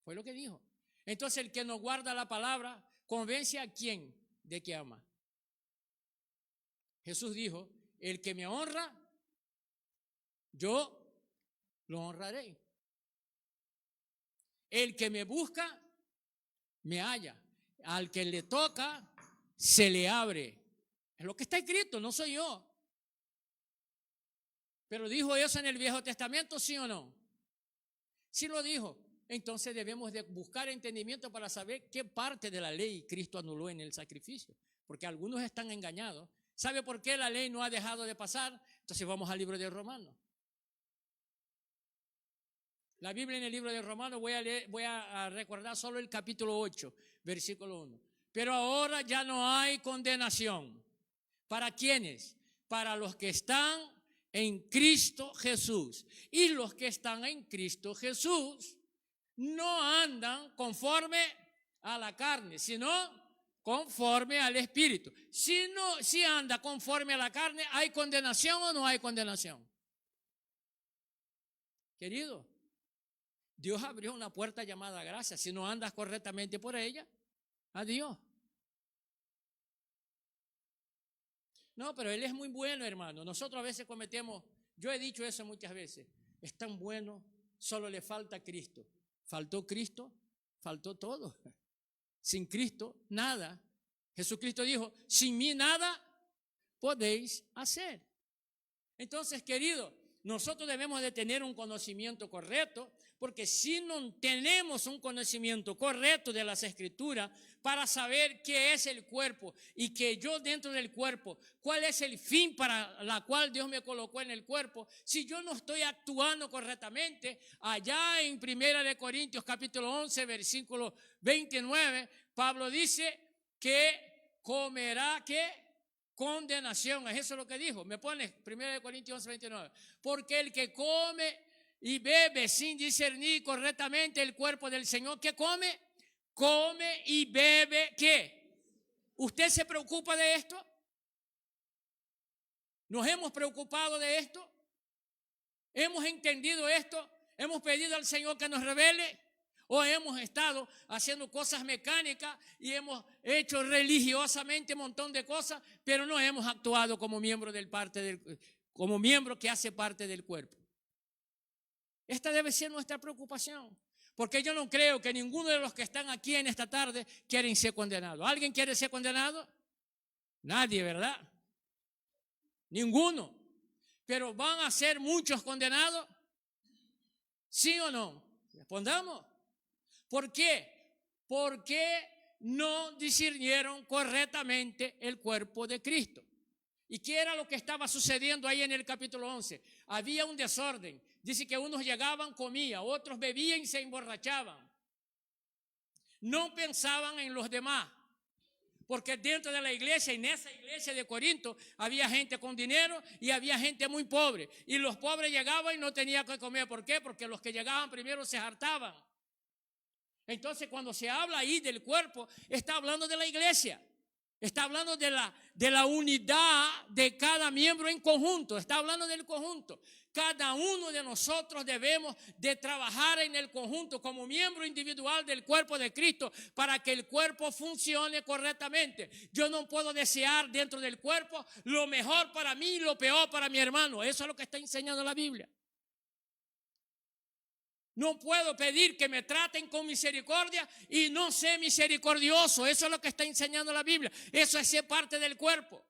Fue lo que dijo. Entonces el que no guarda la palabra, ¿convence a quién de que ama? Jesús dijo, el que me honra, yo lo honraré. El que me busca, me halla. Al que le toca, se le abre. Es lo que está escrito, no soy yo. Pero dijo eso en el Viejo Testamento, ¿sí o no? Sí lo dijo. Entonces debemos de buscar entendimiento para saber qué parte de la ley Cristo anuló en el sacrificio. Porque algunos están engañados. ¿Sabe por qué la ley no ha dejado de pasar? Entonces vamos al libro de Romanos. La Biblia en el libro de Romanos voy a recordar solo el capítulo 8, versículo 1. Pero ahora ya no hay condenación. ¿Para quiénes? para los que están en Cristo Jesús. Y los que están en Cristo Jesús no andan conforme a la carne, sino conforme al Espíritu. Si anda conforme a la carne, ¿hay condenación o no hay condenación? Querido, Dios abrió una puerta llamada gracia. Si no andas correctamente por ella, adiós. No, pero Él es muy bueno, hermano. Nosotros a veces cometemos, yo he dicho eso muchas veces, es tan bueno, solo le falta Cristo. Faltó Cristo, faltó todo. Sin Cristo, nada. Jesucristo dijo, sin mí nada podéis hacer. Entonces, querido, nosotros debemos de tener un conocimiento correcto, porque si no tenemos un conocimiento correcto de las Escrituras para saber qué es el cuerpo y que yo dentro del cuerpo, cuál es el fin para la cual Dios me colocó en el cuerpo, si yo no estoy actuando correctamente, allá en 1 Corintios capítulo 11, versículo 29, Pablo dice que comerá, ¿qué? Condenación. Es eso lo que dijo. Me pones 1 Corintios 11, 29. Porque el que come y bebe sin discernir correctamente el cuerpo del Señor, ¿qué come? Come y bebe, ¿qué? ¿Usted se preocupa de esto? ¿Nos hemos preocupado de esto? ¿Hemos entendido esto? ¿Hemos pedido al Señor que nos revele? ¿O hemos estado haciendo cosas mecánicas y hemos hecho religiosamente un montón de cosas, pero no hemos actuado como miembro como miembro que hace parte del cuerpo? Esta debe ser nuestra preocupación, porque yo no creo que ninguno de los que están aquí en esta tarde quieren ser condenados. ¿Alguien quiere ser condenado? Nadie, ¿verdad? Ninguno. Pero ¿van a ser muchos condenados? ¿Sí o no? Respondamos. ¿Por qué? Porque no discernieron correctamente el cuerpo de Cristo. ¿Y qué era lo que estaba sucediendo ahí en el capítulo 11? Había un desorden. Dice que unos llegaban, comían, otros bebían y se emborrachaban. No pensaban en los demás. Porque dentro de la iglesia, en esa iglesia de Corinto, había gente con dinero y había gente muy pobre. Y los pobres llegaban y no tenían que comer. ¿Por qué? Porque los que llegaban primero se hartaban. Entonces, cuando se habla ahí del cuerpo, está hablando de la iglesia. Está hablando de la unidad de cada miembro en conjunto. Está hablando del conjunto. Cada uno de nosotros debemos de trabajar en el conjunto como miembro individual del cuerpo de Cristo para que el cuerpo funcione correctamente. Yo no puedo desear dentro del cuerpo lo mejor para mí y lo peor para mi hermano. Eso es lo que está enseñando la Biblia. No puedo pedir que me traten con misericordia y no ser misericordioso. Eso es lo que está enseñando la Biblia. Eso es ser parte del cuerpo.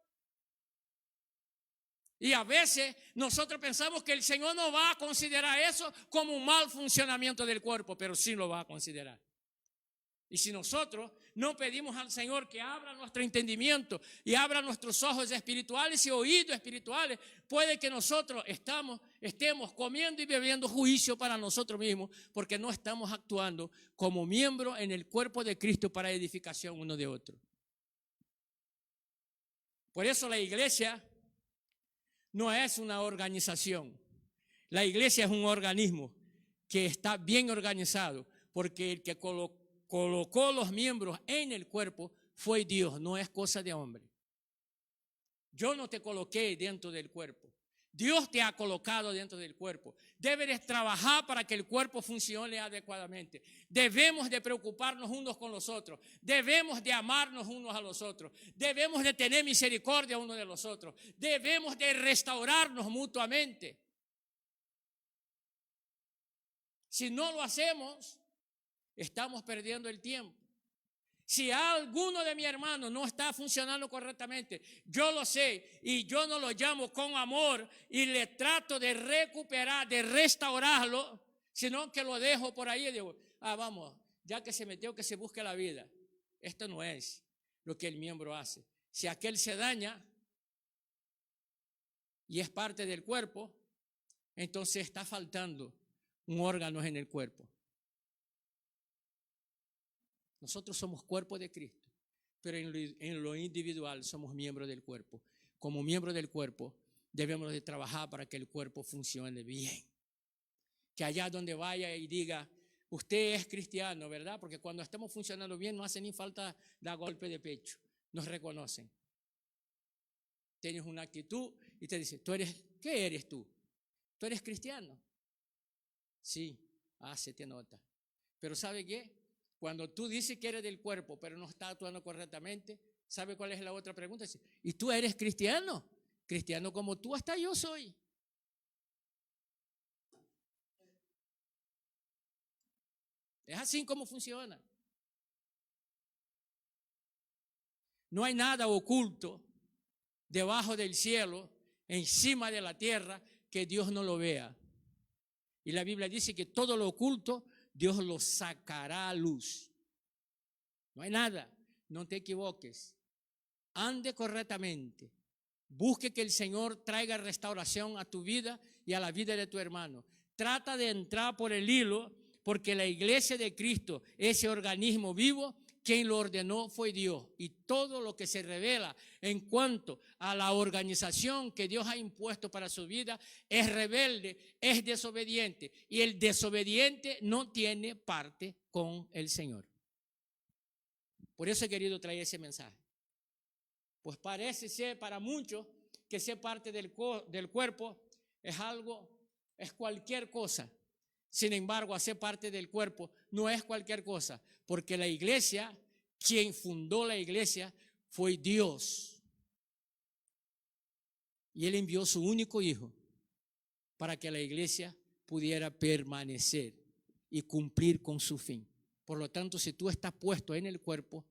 Y a veces nosotros pensamos que el Señor no va a considerar eso como un mal funcionamiento del cuerpo, pero sí lo va a considerar. Y si nosotros no pedimos al Señor que abra nuestro entendimiento y abra nuestros ojos espirituales y oídos espirituales, puede que nosotros estemos comiendo y bebiendo juicio para nosotros mismos, porque no estamos actuando como miembros en el cuerpo de Cristo para edificación uno de otro. Por eso la iglesia no es una organización. La iglesia es un organismo que está bien organizado, porque el que colocó los miembros en el cuerpo fue Dios, no es cosa de hombre. Yo no te coloqué dentro del cuerpo. Dios te ha colocado dentro del cuerpo. Debes trabajar para que el cuerpo funcione adecuadamente. Debemos de preocuparnos unos con los otros. Debemos de amarnos unos a los otros. Debemos de tener misericordia unos de los otros. Debemos de restaurarnos mutuamente. Si no lo hacemos, estamos perdiendo el tiempo. Si alguno de mis hermanos no está funcionando correctamente, yo lo sé y yo no lo llamo con amor y le trato de recuperar, de restaurarlo, sino que lo dejo por ahí y digo, vamos, ya que se metió, que se busque la vida. Esto no es lo que el miembro hace. Si aquel se daña y es parte del cuerpo, entonces está faltando un órgano en el cuerpo. Nosotros somos cuerpo de Cristo, pero en lo individual somos miembros del cuerpo. como miembros del cuerpo, debemos de trabajar para que el cuerpo funcione bien. Que allá donde vaya y diga, usted es cristiano, ¿verdad? Porque cuando estamos funcionando bien no hace ni falta dar golpe de pecho, nos reconocen. Tienes una actitud y te dicen, ¿qué eres tú? ¿Tú eres cristiano? Sí, se te nota. Pero ¿sabe qué? Cuando tú dices que eres del cuerpo, pero no estás actuando correctamente, ¿sabe cuál es la otra pregunta? ¿Y tú eres cristiano? Cristiano como tú, hasta yo soy. Es así como funciona. No hay nada oculto debajo del cielo, encima de la tierra, que Dios no lo vea. Y la Biblia dice que todo lo oculto, Dios lo sacará a luz. No hay nada, no te equivoques. Ande correctamente. Busque que el Señor traiga restauración a tu vida y a la vida de tu hermano. Trata de entrar por el hilo, porque la iglesia de Cristo, ese organismo vivo, quien lo ordenó fue Dios. Y todo lo que se revela en cuanto a la organización que Dios ha impuesto para su vida es rebelde, es desobediente. Y el desobediente no tiene parte con el Señor. Por eso he querido traer ese mensaje. Pues parece ser para muchos que ser parte del cuerpo es cualquier cosa. Sin embargo, hacer parte del cuerpo no es cualquier cosa, porque la iglesia, quien fundó la iglesia fue Dios. Y Él envió su único hijo para que la iglesia pudiera permanecer y cumplir con su fin. Por lo tanto, si tú estás puesto en el cuerpo,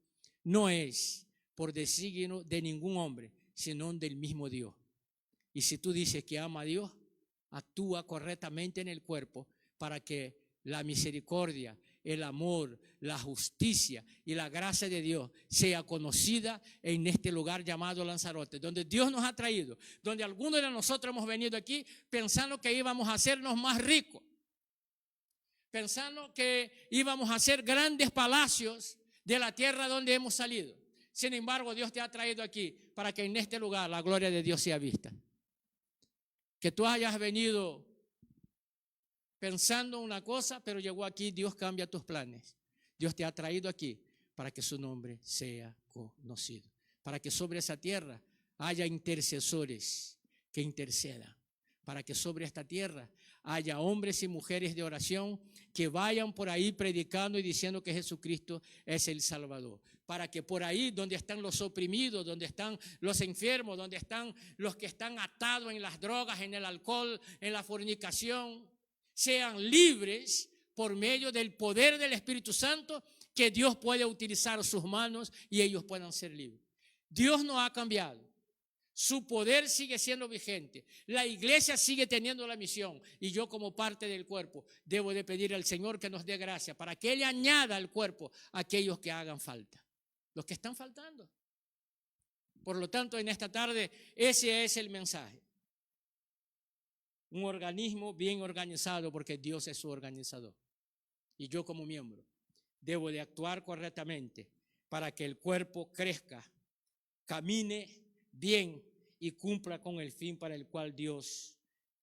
no es por designio de ningún hombre, sino del mismo Dios. Y si tú dices que ama a Dios, actúa correctamente en el cuerpo para que la misericordia, el amor, la justicia y la gracia de Dios sea conocida en este lugar llamado Lanzarote, donde Dios nos ha traído, donde algunos de nosotros hemos venido aquí pensando que íbamos a hacernos más ricos, pensando que íbamos a hacer grandes palacios de la tierra donde hemos salido. Sin embargo, Dios te ha traído aquí para que en este lugar la gloria de Dios sea vista. Que tú hayas venido pensando una cosa, pero llegó aquí, Dios cambia tus planes. Dios te ha traído aquí para que su nombre sea conocido, para que sobre esa tierra haya intercesores que intercedan, para que sobre esta tierra haya hombres y mujeres de oración que vayan por ahí predicando y diciendo que Jesucristo es el Salvador, para que por ahí donde están los oprimidos, donde están los enfermos, donde están los que están atados en las drogas, en el alcohol, en la fornicación, sean libres por medio del poder del Espíritu Santo, que Dios puede utilizar sus manos y ellos puedan ser libres. Dios no ha cambiado. Su poder sigue siendo vigente. La iglesia sigue teniendo la misión. Y yo, como parte del cuerpo, debo de pedir al Señor que nos dé gracia para que Él añada al cuerpo a aquellos que hagan falta, los que están faltando. Por lo tanto, en esta tarde, ese es el mensaje. Un organismo bien organizado, porque Dios es su organizador. Y yo, como miembro, debo de actuar correctamente para que el cuerpo crezca, camine bien y cumpla con el fin para el cual Dios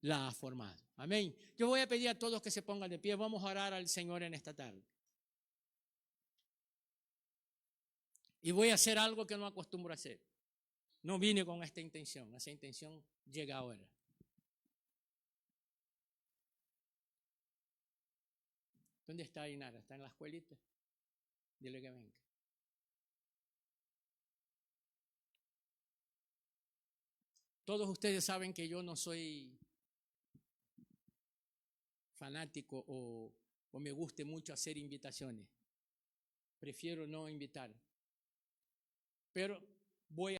la ha formado. Amén. Yo voy a pedir a todos que se pongan de pie. Vamos a orar al Señor en esta tarde. Y voy a hacer algo que no acostumbro a hacer. No vine con esta intención. Esa intención llega ahora. ¿Dónde está Inara? ¿Está en la escuelita? Dile que venga. Todos ustedes saben que yo no soy fanático o me guste mucho hacer invitaciones. Prefiero no invitar. Pero voy a